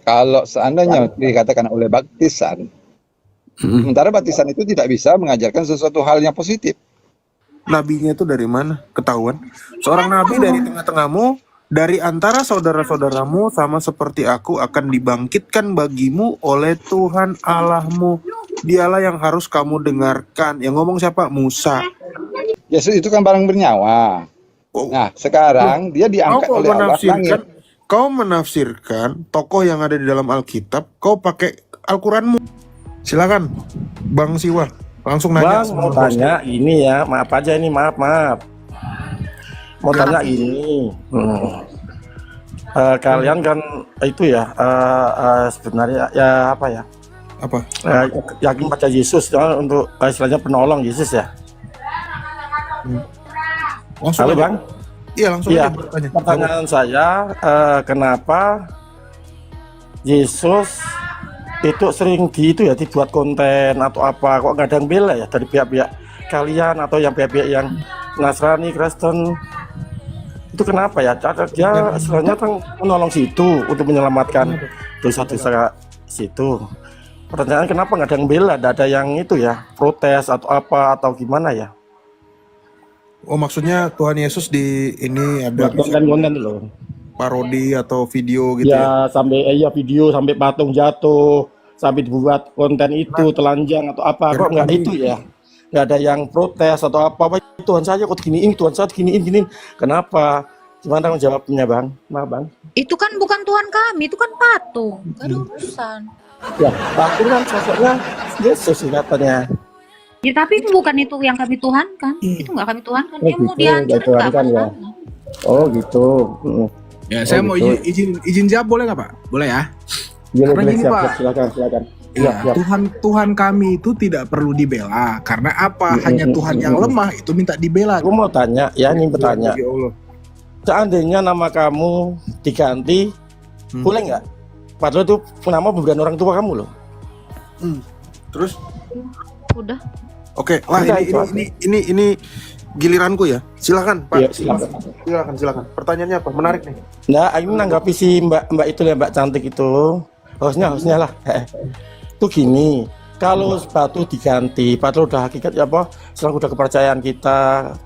Kalau Kan? seandainya dikatakan oleh baptisan, sementara baptisan itu tidak bisa mengajarkan sesuatu hal yang positif. Nabinya itu dari mana? Ketahuan. Seorang nabi dari tengah-tengahmu, dari antara saudara-saudaramu sama seperti aku akan dibangkitkan bagimu oleh Tuhan Allahmu. Dialah yang harus kamu dengarkan. Yang ngomong siapa? Musa. Yesus itu kan barang bernyawa. Oh, Nah, loh, sekarang dia diangkat oleh Allah ke langit. kau menafsirkan tokoh yang ada di dalam Alkitab, kau pakai Al-Quranmu. Silakan, Bang Siwa. Langsung nanya Bang, sama mau bos. tanya ini ya, maaf aja ini, maaf. Mau tanya gini, kalian kan itu ya, sebenarnya ya apa ya, Apa? yakin pada Yesus ya, untuk istilahnya penolong Yesus ya. Langsung Halo aja. Bang. Iya, langsung Iya, aja bertanya. pertanyaan saya, kenapa Yesus itu sering dibuat konten atau apa, kok nggak ada yang bela ya dari pihak-pihak kalian atau yang pihak-pihak yang Nasrani, Kristen, itu kenapa ya? Dia istilahnya kan menolong situ untuk menyelamatkan dosa-dosa situ. Pertanyaan kenapa nggak ada yang bela, nggak ada yang itu ya, protes atau apa atau gimana ya? Oh, maksudnya Tuhan Yesus di ini ada Buat konten-konten loh. parodi atau video gitu ya? Ya sampai video sampai patung jatuh, sampai dibuat konten itu telanjang atau apa, kok nggak itu ya? Nggak ada yang protes atau apa, Tuhan saya kok giniin, Tuhan saya giniin, kenapa? Gimana jawabnya Bang? Maaf Bang. Itu kan bukan Tuhan kami, itu kan patung. Gak ada urusan. Ya, patung kan sosoknya Yesus katanya. Ya tapi bukan itu yang kami tuhankan. Itu nggak kami tuhankan. Oh, Dia mau gitu, dihancurin nggak nggak tuhankan ya. masalah. Oh gitu. Ya, saya mau gitu. izin jawab boleh nggak Pak? Boleh ya? Boleh, Karena gini, siap, Pak. silakan. Iya, Siap. Tuhan kami itu tidak perlu dibela. Karena apa? Hanya Tuhan yang lemah itu minta dibela. Aku mau tanya, ya ini bertanya. Ya Allah. Seandainya nama kamu diganti, boleh nggak? Padahal itu nama pemberian orang tua kamu loh. Terus? Udah. Oke, lah Udah, ini giliranku ya. Silakan, Pak. Iya, silakan. Silakan. Pertanyaannya apa? Menarik nih. Nah, ini menanggapi si Mbak itu ya, Mbak cantik itu. Hostnya lah. Itu gini, kalau batu diganti, padahal udah hakikat ya apa? Setelah udah kepercayaan kita,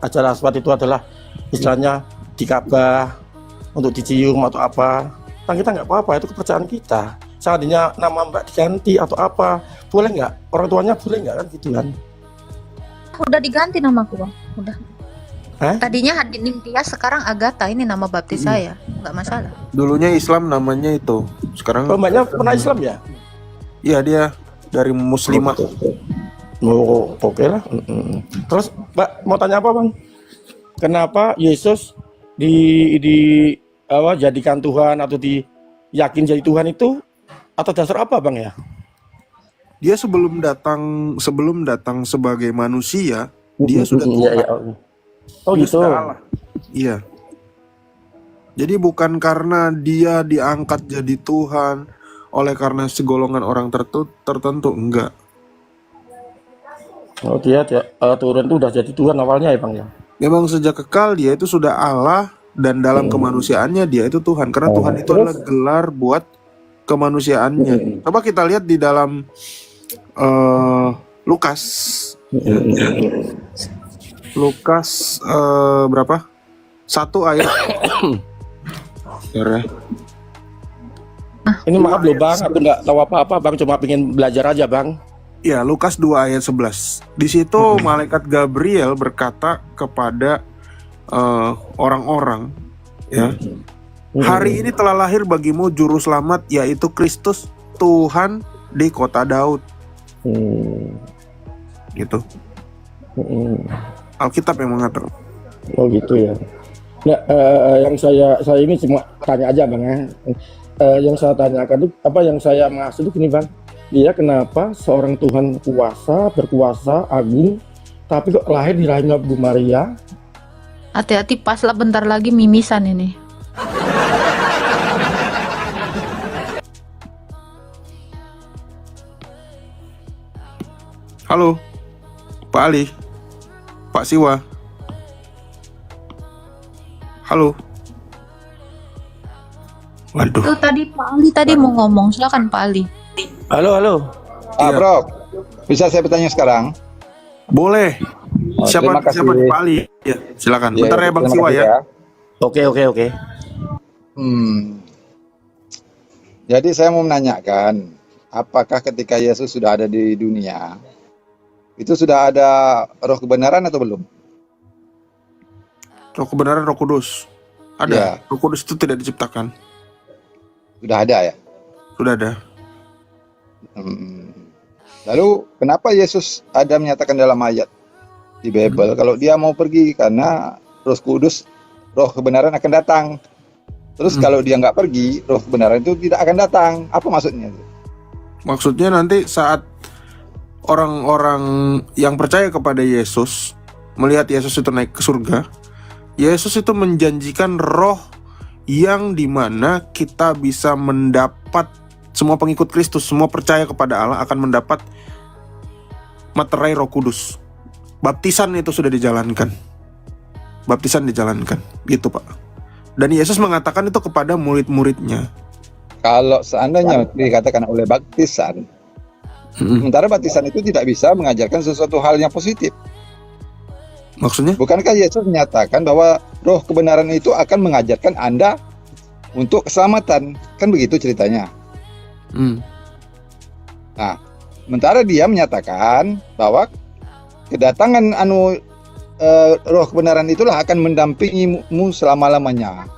ajar aswad itu adalah istilahnya di Ka'bah untuk dicium atau apa. Kan kita nggak apa-apa, itu kepercayaan kita. Seandainya nama Mbak diganti atau apa, boleh nggak? Orang tuanya boleh nggak kan gitu kan? Udah diganti namaku Bang. Udah. Hah? Tadinya Hadin Tias, sekarang Agatha. Ini nama baptis saya. Nggak masalah. Dulunya Islam namanya itu. Sekarang Oh, Mbaknya pernah Islam ya? iya dia dari muslimat. Oh, oke lah. Terus Mbak mau tanya apa Bang? Kenapa Yesus jadikan Tuhan atau diyakin jadi Tuhan itu atas dasar apa Bang ya? Dia sebelum datang sebagai manusia, dia sudah Tuhan. Iya. Oh Dia gitu. sudah Allah. Iya. Jadi bukan karena dia diangkat jadi Tuhan oleh karena segolongan orang tertentu, enggak. Oh dia turun itu udah jadi Tuhan awalnya ya Bang ya? Memang sejak kekal dia itu sudah Allah dan dalam kemanusiaannya dia itu Tuhan. Karena Tuhan itu terus? adalah gelar buat kemanusiaannya. Coba kita lihat di dalam Lukas. Lukas berapa? 1 ayat. Bentar ya. Ini maaf loh Bang, aku nggak tahu apa-apa Bang, cuma pengen belajar aja Bang. Ya, Lukas 2 ayat 11. Di situ malaikat Gabriel berkata kepada orang-orang, ya. Hari ini telah lahir bagimu juru selamat, yaitu Kristus Tuhan di kota Daud. Gitu. Alkitab yang mengatur. Oh gitu ya. Nah, yang saya ini cuma tanya aja Bang ya. Yang saya tanyakan itu apa yang saya maksud itu gini Bang. Dia kenapa seorang Tuhan berkuasa, agung, tapi kok lahir di rahimnya Bu Maria? Hati-hati, pas lah bentar lagi mimisan ini. Halo, Pak Ali, Pak Siwa. Halo. Waduh. Tuh tadi Pak Ali tadi mau ngomong, silakan Pak Ali. Halo, halo. Ah, Iya. Prof, bisa saya bertanya sekarang? Boleh. Oh, terima kasih. Siapa nih, Pak Ali? Ya, silakan. Iya, Bentar ya Bang terima Siwa kasih ya. Oke. Jadi saya mau menanyakan, apakah ketika Yesus sudah ada di dunia, itu sudah ada roh kebenaran atau belum? Roh kebenaran, Roh Kudus. Ada. Ya. Roh Kudus itu tidak diciptakan. Sudah ada ya? Sudah ada. Hmm. Lalu kenapa Yesus ada menyatakan dalam ayat di Bible kalau dia mau pergi karena Roh Kudus, roh kebenaran akan datang. Terus kalau dia nggak pergi, roh kebenaran itu tidak akan datang. Apa maksudnya? Maksudnya nanti saat orang-orang yang percaya kepada Yesus melihat Yesus itu naik ke surga, Yesus itu menjanjikan roh yang dimana kita bisa mendapat, semua pengikut Kristus, semua percaya kepada Allah akan mendapat materai Roh Kudus. Baptisan itu sudah dijalankan. Baptisan dijalankan, gitu Pak. Dan Yesus mengatakan itu kepada murid-muridnya. Kalau seandainya dikatakan oleh baptisan, sementara baptisan itu tidak bisa mengajarkan sesuatu hal yang positif. Maksudnya? Bukankah Yesus menyatakan bahwa roh kebenaran itu akan mengajarkan Anda untuk keselamatan? Kan begitu ceritanya. Nah, sementara dia menyatakan bahwa kedatangan roh kebenaran itulah akan mendampingimu selama-lamanya.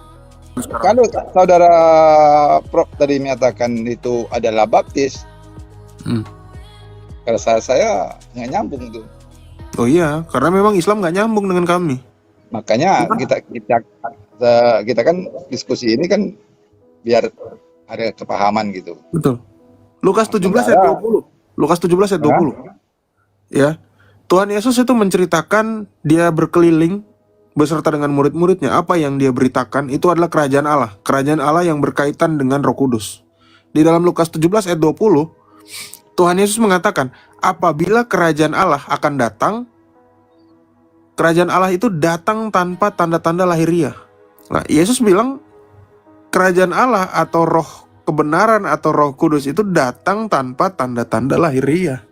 Kalau saudara Prof tadi menyatakan itu adalah baptis, kalau saya nggak nyambung tuh. Oh iya, karena memang Islam nggak nyambung dengan kami. Makanya kita kan diskusi ini kan biar ada kepahaman gitu. Betul. Lukas 17 ayat 20. Lukas 17 ayat 20. Ya. Tuhan Yesus itu menceritakan dia berkeliling beserta dengan murid-muridnya. Apa yang dia beritakan itu adalah kerajaan Allah. Kerajaan Allah yang berkaitan dengan Roh Kudus. Di dalam Lukas 17 ayat 20, Tuhan Yesus mengatakan, apabila kerajaan Allah akan datang, kerajaan Allah itu datang tanpa tanda-tanda lahiriah. Nah, Yesus bilang kerajaan Allah atau roh kebenaran atau Roh Kudus itu datang tanpa tanda-tanda lahiriah.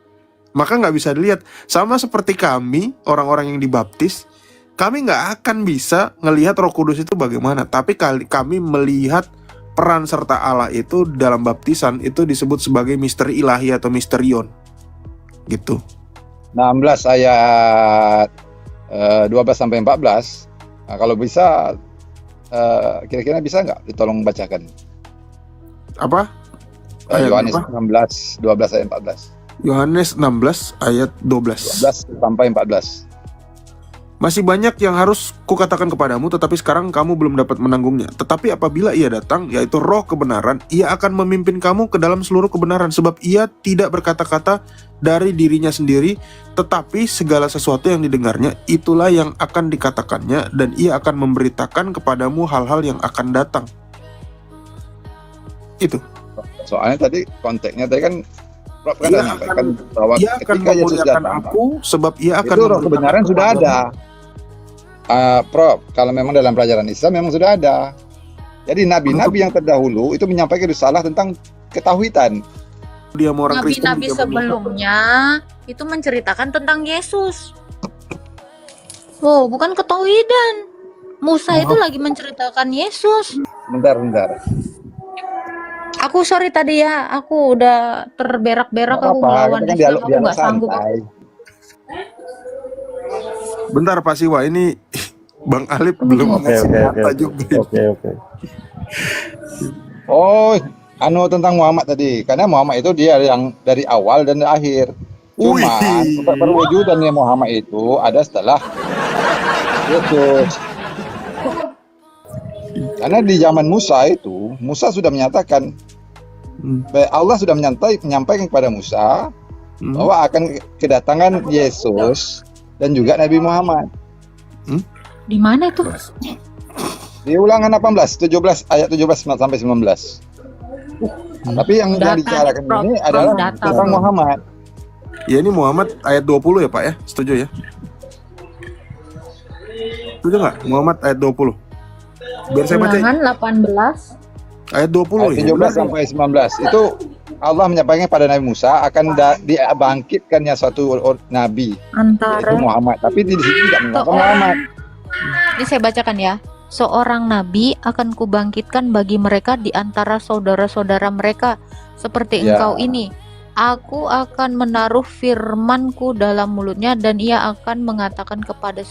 Maka nggak bisa dilihat. Sama seperti kami, orang-orang yang dibaptis, kami nggak akan bisa ngelihat Roh Kudus itu bagaimana. Tapi kami melihat peran serta Allah itu dalam baptisan itu disebut sebagai misteri ilahi atau misterion. Gitu. 16 ayat 12 sampai 14. Nah, kalau bisa kira-kira bisa nggak ditolong bacakan? Apa? Yohanes apa? 16 12 ayat 14. Yohanes 16 ayat 12. 12 sampai 14. Masih banyak yang harus kukatakan kepadamu, tetapi sekarang kamu belum dapat menanggungnya. Tetapi apabila ia datang, yaitu roh kebenaran, ia akan memimpin kamu ke dalam seluruh kebenaran. Sebab ia tidak berkata-kata dari dirinya sendiri, tetapi segala sesuatu yang didengarnya, itulah yang akan dikatakannya, dan ia akan memberitakan kepadamu hal-hal yang akan datang. Itu. Soalnya tadi konteksnya tadi kan Prof kan Ia menyampaikan akan- bahwa Ia akan ketika Yesus memuliakan datang, aku, sebab ia akan itu roh kebenaran memberitakan sudah ada. Prof, kalau memang dalam pelajaran Islam memang sudah ada. Jadi nabi-nabi yang terdahulu itu menyampaikan risalah tentang ketahuidan. dia mau orang Kristen Nabi-nabi juga sebelumnya itu menceritakan tentang Yesus. Oh, bukan ketauhidan. Musa itu lagi menceritakan Yesus. Bentar. Aku sorry tadi ya, aku udah terberak-berak, aku kita ngelawan kan Islam, aku dialog nggak sanggup. santai. Bentar Pak Siwa, ini Bang Alip belum ngasih data juga. Oke. Oh, tentang Muhammad tadi. Karena Muhammad itu dia yang dari awal dan dari akhir. Cuma Wih. perwujudannya Muhammad itu ada setelah Yesus. Karena di zaman Musa itu, Musa sudah menyatakan, Allah sudah menyampaikan kepada Musa bahwa akan kedatangan Yesus dan juga Nabi Muhammad. Di mana itu? Di Ulangan 18, 17 ayat 17 sampai 19. Tapi yang Data, dibicarakan Prof. ini adalah Data. tentang Muhammad. Ya ini Muhammad ayat 20 ya Pak ya, setuju ya? Setuju nggak? Muhammad ayat 20. Biar saya baca. Ulangan 18 Ayat 20 Ayat ya. 17 sampai 19 itu Allah menyampaikan pada Nabi Musa akan dibangkitkannya suatu nabi yaitu Antara Muhammad. Tapi di sini tidak mengatakan seorang, Muhammad. ini saya bacakan ya. Seorang nabi akan kubangkitkan bagi mereka di antara saudara-saudara mereka seperti Ya. engkau ini. Aku akan menaruh firmanku dalam mulutnya dan ia akan mengatakan kepada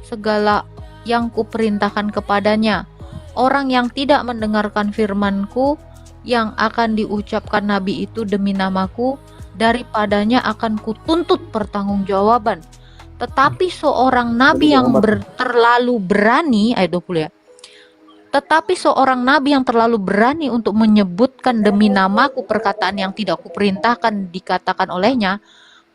segala yang kuperintahkan kepadanya. Orang yang tidak mendengarkan firmanku yang akan diucapkan nabi itu demi namaku, daripadanya akan kutuntut pertanggungjawaban. Tetapi seorang nabi yang terlalu berani, ayat 20 ya. Tetapi seorang nabi yang terlalu berani untuk menyebutkan demi namaku perkataan yang tidak kuperintahkan dikatakan olehnya,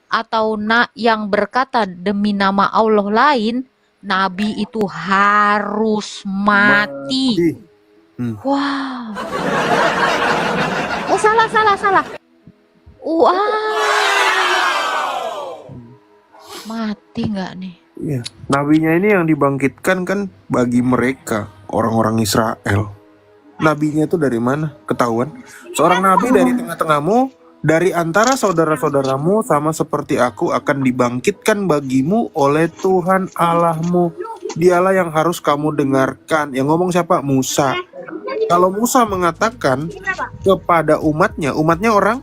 atau yang berkata demi nama Allah lain, nabi itu harus mati. Wow. Oh, salah. Wow. Mati nggak nih? Iya. Nabinya ini yang dibangkitkan kan bagi mereka, orang-orang Israel. Nabinya itu dari mana? Ketahuan. Seorang nabi dari tengah-tengahmu, dari antara saudara-saudaramu, sama seperti aku akan dibangkitkan bagimu oleh Tuhan Allahmu. Dialah yang harus kamu dengarkan. Yang ngomong siapa? Musa. Kalau Musa mengatakan kepada umatnya orang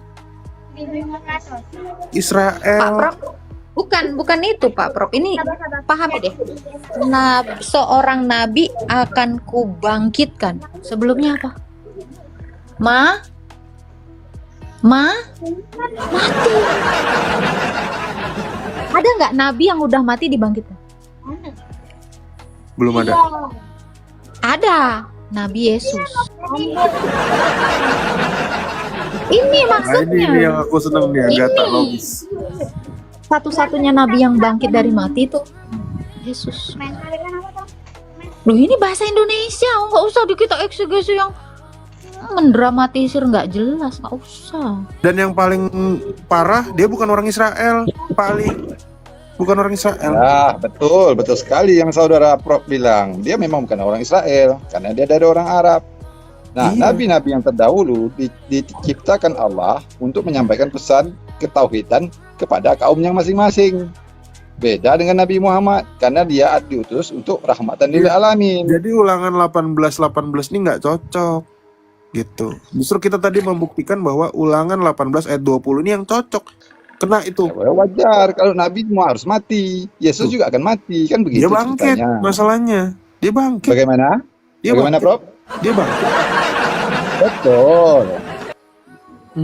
Pak Israel. Prof, bukan itu Pak Prof. Ini pahami deh. Seorang nabi akan kubangkitkan. Sebelumnya apa? Mati. Ada nggak nabi yang udah mati dibangkitkan? Belum ada. Ada. Nabi Yesus. Ini Nah, maksudnya. ini yang aku seneng nih, agak tak logis. Satu-satunya nabi yang bangkit dari mati itu Yesus. Loh, ini bahasa Indonesia, nggak usah kita eksegesi yang mendramatisir, nggak jelas, nggak usah. Dan yang paling parah, dia bukan orang Israel. Bukan orang Israel. Ya, betul sekali yang saudara Prof bilang. Dia memang bukan orang Israel karena dia dari orang Arab. Nah, Iya. nabi-nabi yang terdahulu diciptakan Allah untuk menyampaikan pesan ketauhidan kepada kaumnya masing-masing. Beda dengan Nabi Muhammad karena dia diutus untuk rahmatan lil alamin. Jadi ulangan 18 ini nggak cocok gitu. Justru kita tadi membuktikan bahwa ulangan 18 ayat 20 ini yang cocok. Kena itu. Ya, wajar kalau nabi semua harus mati. Yesus juga akan mati, kan begitu Dia bangkit ceritanya. masalahnya. Dia bangkit. Bagaimana? Bagaimana, Prof? Dia bangkit. Betul.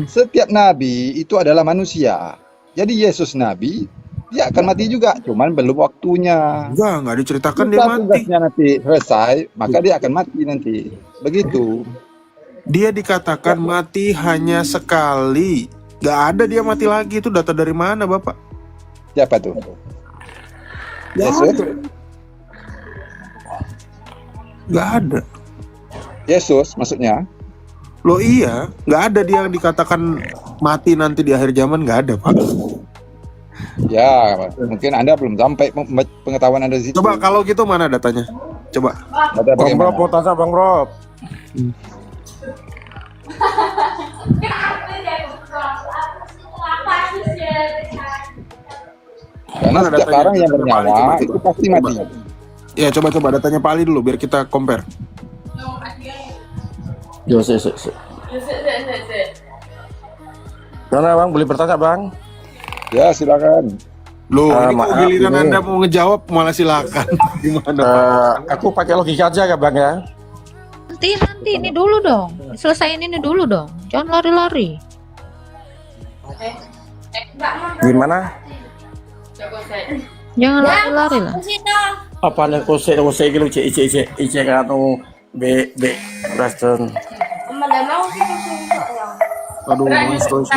Setiap nabi itu adalah manusia. Jadi Yesus nabi, dia akan mati juga, cuman belum waktunya. Nggak diceritakan dia Jika mati. tugasnya nanti selesai, maka dia akan mati nanti. Begitu. Dia dikatakan mati hanya sekali. Nggak ada dia mati lagi. Itu data dari mana, Bapak? Siapa tuh? Yesus. Nggak ada. Yesus maksudnya. Loh iya, nggak ada dia yang dikatakan mati nanti di akhir zaman, nggak ada, Pak. Ya, mungkin Anda belum sampai pengetahuan Anda di situ. Coba kalau gitu mana datanya? Coba. Data Bang bagaimana? Rob, mau tanya Bang Rob. Karena Mana setiap datanya? orang yang bernyawa Coba. itu pasti mati. Ya coba datanya Pak Ali dulu biar kita compare. Yo, sik. Karena Bang boleh bertanya Bang. Ya, silakan. Loh, ini kok maaf, giliran ini. Anda mau ngejawab malah silakan. Gimana, Pak? Aku pakai logika aja ya Bang ya. Nanti ini dulu dong. Selesaiin ini dulu dong. Jangan lari-lari. Gimana? Jangan lari-lari lah. Apa nih kose gitu cek kanu B Preston. Aduh, terus.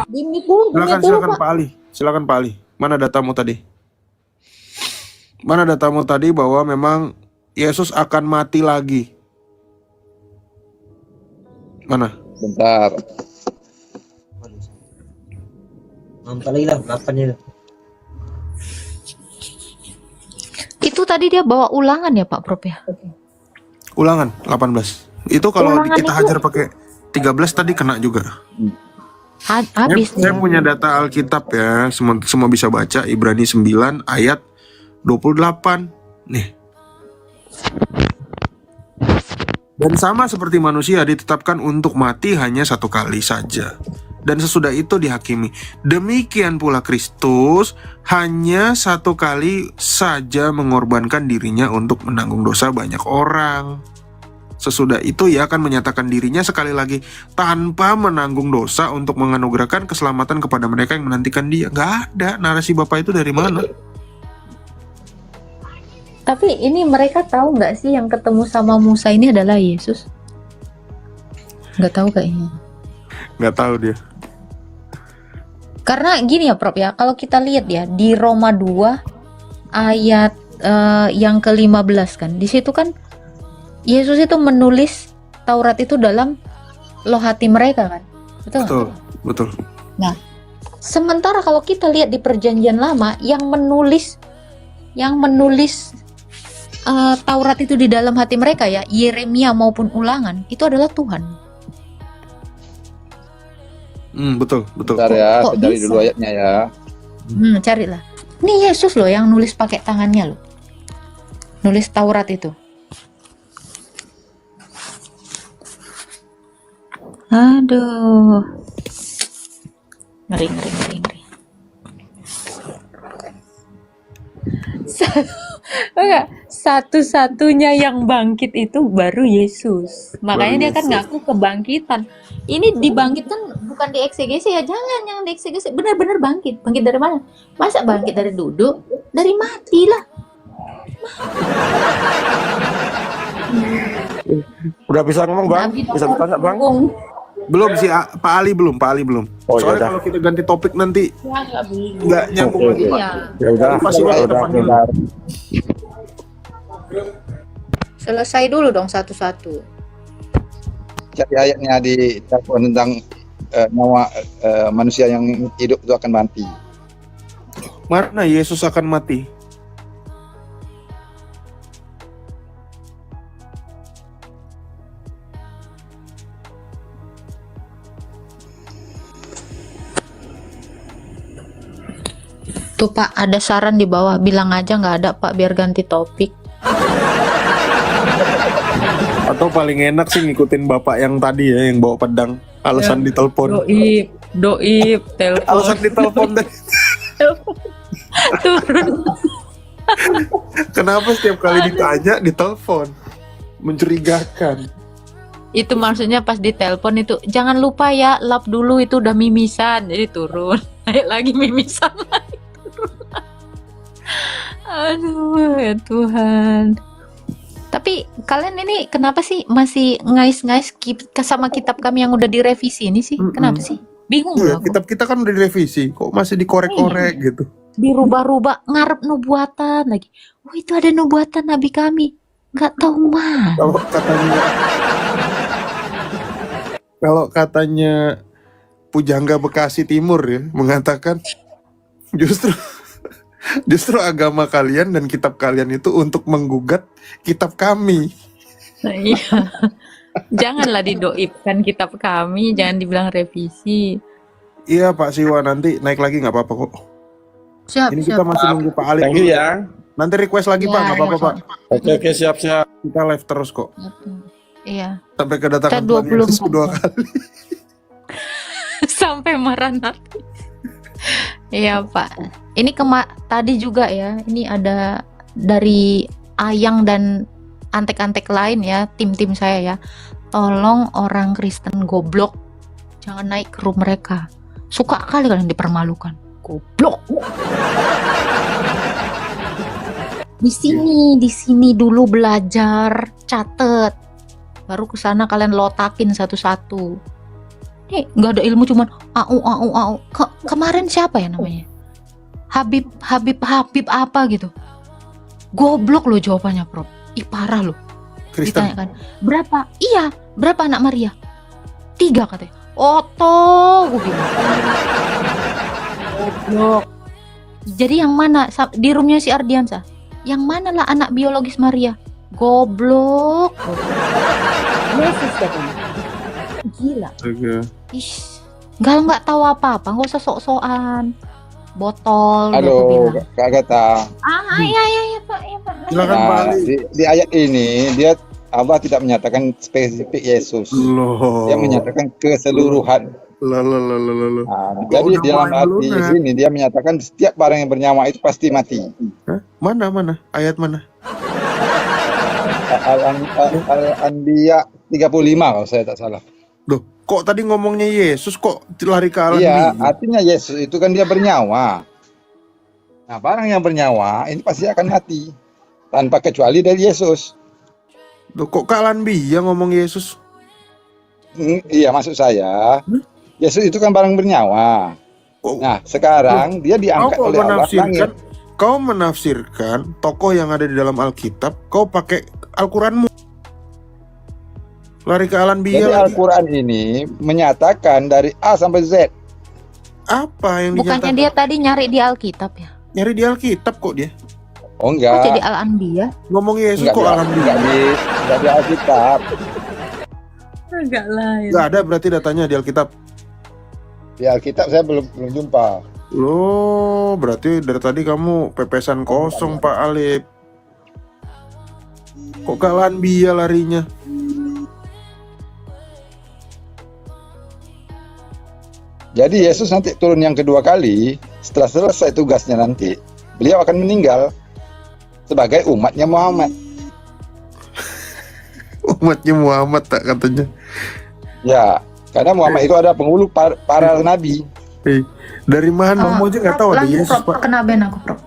Dimit dulu, Silakan Pak. Pak Ali. Silakan Pak Ali. Mana datamu tadi? Mana datamu tadi bahwa memang Yesus akan mati lagi? Mana? Bentar. Itu tadi dia bawa ulangan ya Pak Prof ya? Ulangan 18. Itu kalau Ulangan kita itu hajar pakai 13 tadi kena juga. habis Saya nih. punya data Alkitab ya, semua bisa baca. Ibrani 9 ayat 28. Nih. Dan sama seperti manusia ditetapkan untuk mati hanya satu kali saja, dan sesudah itu dihakimi. Demikian pula Kristus hanya satu kali saja mengorbankan dirinya untuk menanggung dosa banyak orang. Sesudah itu ia akan menyatakan dirinya sekali lagi tanpa menanggung dosa untuk menganugerahkan keselamatan kepada mereka yang menantikan dia. Gak ada. Narasi Bapak itu dari mana? Tapi ini mereka tahu nggak sih yang ketemu sama Musa ini adalah Yesus? Nggak tahu kayaknya. Gak tahu dia. Karena gini ya Prof ya, kalau kita lihat ya di Roma 2 ayat yang ke-15 kan, di situ kan Yesus itu menulis Taurat itu dalam loh hati mereka kan, betul nggak? Betul, betul. Nah, sementara kalau kita lihat di Perjanjian Lama yang menulis Taurat itu di dalam hati mereka ya, Yeremia maupun Ulangan itu adalah Tuhan. Betul, betul. Bentar ya, Kok saya cari bisa? dulu ayatnya ya. Carilah. Ini Yesus loh yang nulis pakai tangannya loh. Nulis Taurat itu. Aduh. Ngeri. Enggak, satu-satunya yang bangkit itu baru Yesus. Makanya dia kan ngaku kebangkitan. Ini dibangkitkan bukan di eksegesi ya, jangan di eksegesi. Benar-benar bangkit. Bangkit dari mana? Masa bangkit dari duduk? Dari mati lah. Udah bisa ngomong Bang? Nabi Bisa ditanya Bang? ngomong. Belum sih, Pak Ali belum. Oh, Soalnya yaudah. kalau kita ganti topik nanti Ya, nggak bingung. nggak nyambung Oke, lagi, oke. Pak. Iya. Ya udah, Masih ya waktu udah. depan dulu. Bentar. Selesai dulu dong satu-satu. Cari ayatnya di telepon tentang nyawa manusia yang hidup itu akan mati. Mana Yesus akan mati? Tuh Pak, ada saran di bawah. Bilang aja nggak ada Pak, biar ganti topik. Atau paling enak sih ngikutin bapak yang tadi ya, yang bawa pedang. Alasan ditelepon. Doib, telepon. Alasan ditelepon deh. Turun. Kenapa setiap kali ditanya ditelepon? Mencurigakan. Itu maksudnya pas ditelepon itu, jangan lupa ya, lap dulu itu udah mimisan. Jadi turun. Naik lagi mimisan lagi. Aduh, ya Tuhan. Tapi kalian ini kenapa sih masih ngais-ngais sama kitab kami yang udah direvisi ini sih? Kenapa sih? Bingung Iya, loh aku. kitab kita kan udah direvisi, kok masih dikorek-korek gitu. Dirubah-rubah, ngarep nubuatan lagi. Oh, itu ada nubuatan nabi kami. Nggak tahu mah. Kalau katanya Pujangga Bekasi Timur ya mengatakan justru agama kalian dan kitab kalian itu untuk menggugat kitab kami. Nah, iya. Janganlah didoibkan kitab kami, jangan dibilang revisi. Iya Pak Siwa, nanti naik lagi nggak apa-apa kok. Siap, Ini kita masih nunggu Pak Ali. Thank you ya. Nanti request lagi Ya, Pak, nggak apa-apa ya. Pak. Oke, siap-siap. Kita live terus kok. Iya. Sampai kedatangan Kita Tuhan 24 Yesus kedua kali. Sampai Maranatha. Iya Pak. Ini tadi juga ya. Ini ada dari Ayang dan antek-antek lain ya, tim-tim saya ya. Tolong orang Kristen goblok jangan naik ke room mereka. Suka kali kalian dipermalukan. Goblok. Di sini dulu belajar, catet. Baru ke sana kalian lotakin satu-satu. Nih, nggak ada ilmu cuman au. Kemarin siapa ya namanya? Habib apa gitu. Goblok lo jawabannya, Prof. Ih, parah lo. Kristen. Ditanya kan, berapa? Iya, berapa anak Maria? 3 katanya. Oto, gue bilang. Goblok. Jadi yang mana? Di roomnya si Ardiansa. Yang mana lah anak biologis Maria? Goblok. Yesus katanya. Gila. Astaga. Ih, nggak tahu apa-apa, nggak usah sok-sokan. Botol, udah aku Halo, bilang. Kak Agatha. Iya, iya, iya, Pak, iya, Pak. Silakan Pak Nah, Ali. di ayat ini dia Allah tidak menyatakan spesifik Yesus. Loh. Dia menyatakan keseluruhan. Loh. Nah, Kok jadi udah dalam mulai arti melunak? sini dia menyatakan setiap barang yang bernyawa itu pasti mati. Hah? Mana? Ayat mana? Al-Anbiya 35 kalau saya tak salah. Loh, kok tadi ngomongnya Yesus kok lari ke alam Iya, biru? artinya Yesus itu kan dia bernyawa. Nah, barang yang bernyawa ini pasti akan mati tanpa kecuali dari Yesus. Loh, kok ke alam biru ngomong Yesus? Iya, maksud saya, Yesus itu kan barang bernyawa. Kok Nah, sekarang dia kau diangkat kok oleh Allah menafsirkan? langit. Kau menafsirkan tokoh yang ada di dalam Alkitab, kau pakai Al-Quranmu. Lari ke alam Jadi biru lagi. Al-Quran ini menyatakan dari A sampai Z. Apa yang Bukannya dinyatakan? dia tadi nyari di Alkitab ya? Nyari di Alkitab kok dia. Oh Kok enggak, jadi Al-Anbiya? Ngomong Yesus enggak kok alam biru. enggak di Alkitab. Enggak lah. Nggak ada berarti datanya di Alkitab. Di Alkitab saya belum jumpa. Loh, berarti dari tadi kamu pepesan kosong Pak Alip. Kok ke alam biru larinya? Jadi Yesus nanti turun yang kedua kali, setelah selesai tugasnya nanti, beliau akan meninggal sebagai umatnya Muhammad. Umatnya Muhammad tak katanya. Ya, karena Muhammad itu ada penghulu para nabi. Dari mana? Kamu aja nggak tahu ada Lanjut, Yesus Prof. Pak. Kena ban aku, Prof.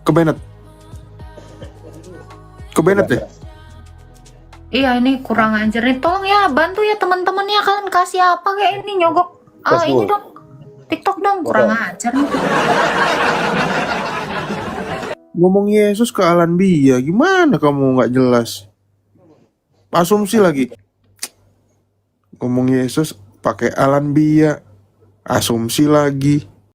Ke Bennett. Ke Bennett ya? Iya, ini kurang ajar nih. Tolong ya, bantu ya teman-teman ya. Kalian kasih apa kayak ini nyogok. Facebook. Ini dong. TikTok dong, kurang ajar nih. Ngomong Yesus ke alam biru, gimana kamu nggak jelas? Asumsi lagi. Ngomong Yesus pakai alam biru, asumsi lagi.